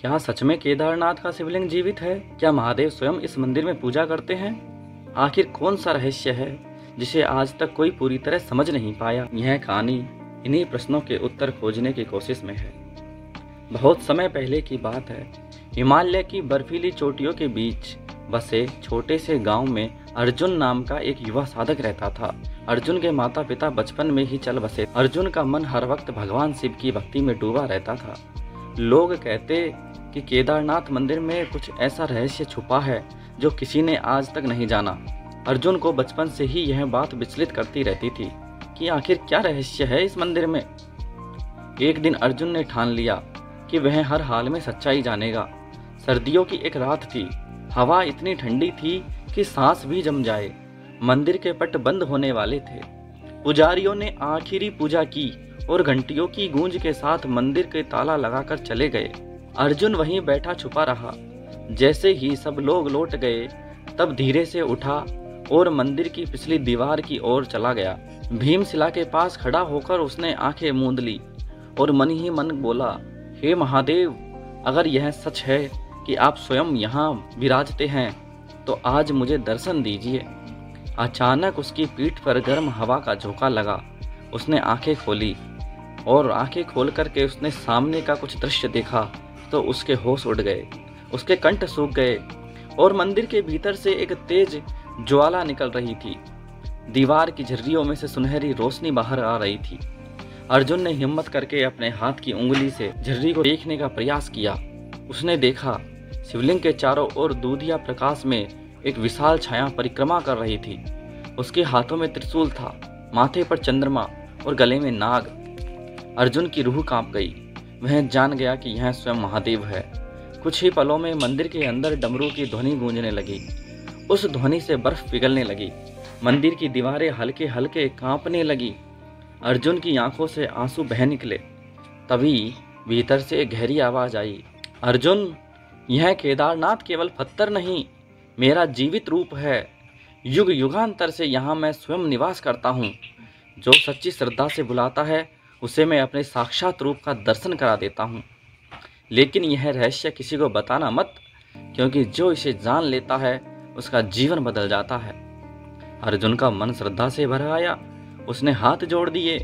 क्या सच में केदारनाथ का शिवलिंग जीवित है? क्या महादेव स्वयं इस मंदिर में पूजा करते हैं? आखिर कौन सा रहस्य है जिसे आज तक कोई पूरी तरह समझ नहीं पाया? यह कहानी इन्हीं प्रश्नों के उत्तर खोजने की कोशिश में है। बहुत समय पहले की बात है। हिमालय की बर्फीली चोटियों के बीच बसे छोटे से गांव में अर्जुन नाम का एक युवा साधक रहता था। अर्जुन के माता पिता बचपन में ही चल बसे। अर्जुन का मन हर वक्त भगवान शिव की भक्ति में डूबा रहता था। लोग कहते कि केदारनाथ मंदिर में कुछ ऐसा रहस्य छुपा है जो किसी ने आज तक नहीं जाना। अर्जुन को बचपन से ही यह बात विचलित करती रहती थी कि आखिर क्या रहस्य है इस मंदिर में। एक दिन अर्जुन ने ठान लिया कि वह हर हाल में सच्चाई जानेगा। सर्दियों की एक रात थी। हवा इतनी ठंडी थी कि सांस भी जम जाए। मंदिर के पट बंद होने वाले थे। पुजारियों ने आखिरी पूजा की और घंटियों की गूंज के साथ मंदिर के ताला लगाकर चले गए। अर्जुन वहीं बैठा छुपा रहा। जैसे ही सब लोग लौट गए तब धीरे से उठा और मंदिर की पिछली दीवार की ओर चला गया। भीमशिला के पास खड़ा होकर उसने आंखें मूंद ली और मन ही मन बोला, हे महादेव, अगर यह सच है कि आप स्वयं यहाँ विराजते हैं तो आज मुझे दर्शन दीजिए। अचानक उसकी पीठ पर गर्म हवा का झोंका लगा। उसने आंखें खोली और आंखें खोल करके उसने सामने का कुछ दृश्य देखा तो उसके होश उड़ गए। उसके कंठ सूख गए और मंदिर के भीतर से एक तेज ज्वाला निकल रही थी। दीवार की झर्रियों में से सुनहरी रोशनी बाहर आ रही थी। अर्जुन ने हिम्मत करके अपने हाथ की उंगली से झर्री को देखने का प्रयास किया। उसने देखा शिवलिंग के चारों ओर दूधिया प्रकाश में एक विशाल छाया परिक्रमा कर रही थी। उसके हाथों में त्रिशूल था, माथे पर चंद्रमा और गले में नाग। अर्जुन की रूह कांप गई। वह जान गया कि यह स्वयं महादेव है। कुछ ही पलों में मंदिर के अंदर डमरू की ध्वनि गूंजने लगी। उस ध्वनि से बर्फ पिघलने लगी। मंदिर की दीवारें हल्के हल्के कांपने लगी। अर्जुन की आंखों से आंसू बह निकले। तभी भीतर से एक गहरी आवाज आई, अर्जुन, यह केदारनाथ केवल पत्थर नहीं, मेरा जीवित रूप है। युग युगांतर से यहाँ मैं स्वयं निवास करता हूँ। जो सच्ची श्रद्धा से बुलाता है उसे मैं अपने साक्षात रूप का दर्शन करा देता हूँ। लेकिन यह रहस्य किसी को बताना मत, क्योंकि जो इसे जान लेता है उसका जीवन बदल जाता है। अर्जुन का मन श्रद्धा से भर आया। उसने हाथ जोड़ दिए।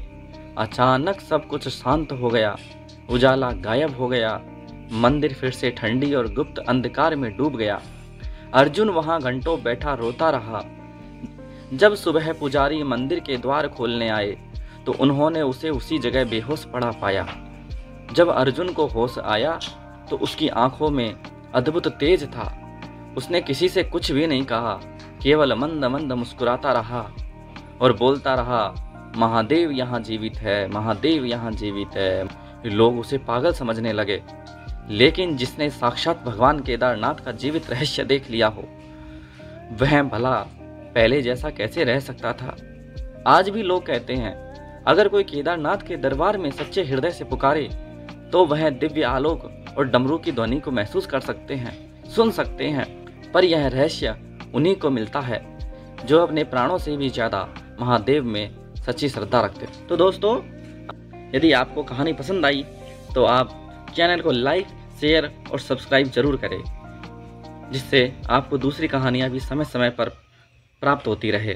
अचानक सब कुछ शांत हो गया। उजाला गायब हो गया। मंदिर फिर से ठंडी और गुप्त अंधकार में डूब गया। अर्जुन वहां घंटों बैठा रोता रहा। जब सुबह पुजारी मंदिर के द्वार खोलने आए तो उन्होंने उसे उसी जगह बेहोश पड़ा पाया। जब अर्जुन को होश आया तो उसकी आंखों में अद्भुत तेज था। उसने किसी से कुछ भी नहीं कहा, केवल मंद मंद मुस्कुराता रहा और बोलता रहा, महादेव यहाँ जीवित है, महादेव यहाँ जीवित है। लोग उसे पागल समझने लगे। लेकिन जिसने साक्षात भगवान केदारनाथ का जीवित रहस्य देख लिया हो, वह भला पहले जैसा कैसे रह सकता था। आज भी लोग कहते हैं, अगर कोई केदारनाथ के दरबार में सच्चे हृदय से पुकारे तो वह दिव्य आलोक और डमरू की ध्वनि को महसूस कर सकते हैं, सुन सकते हैं। पर यह रहस्य उन्हीं को मिलता है जो अपने प्राणों से भी ज्यादा महादेव में सच्ची श्रद्धा रखते हैं। तो दोस्तों, यदि आपको कहानी पसंद आई तो आप चैनल को लाइक, शेयर और सब्सक्राइब जरूर करें, जिससे आपको दूसरी कहानियाँ भी समय समय पर प्राप्त होती रहे।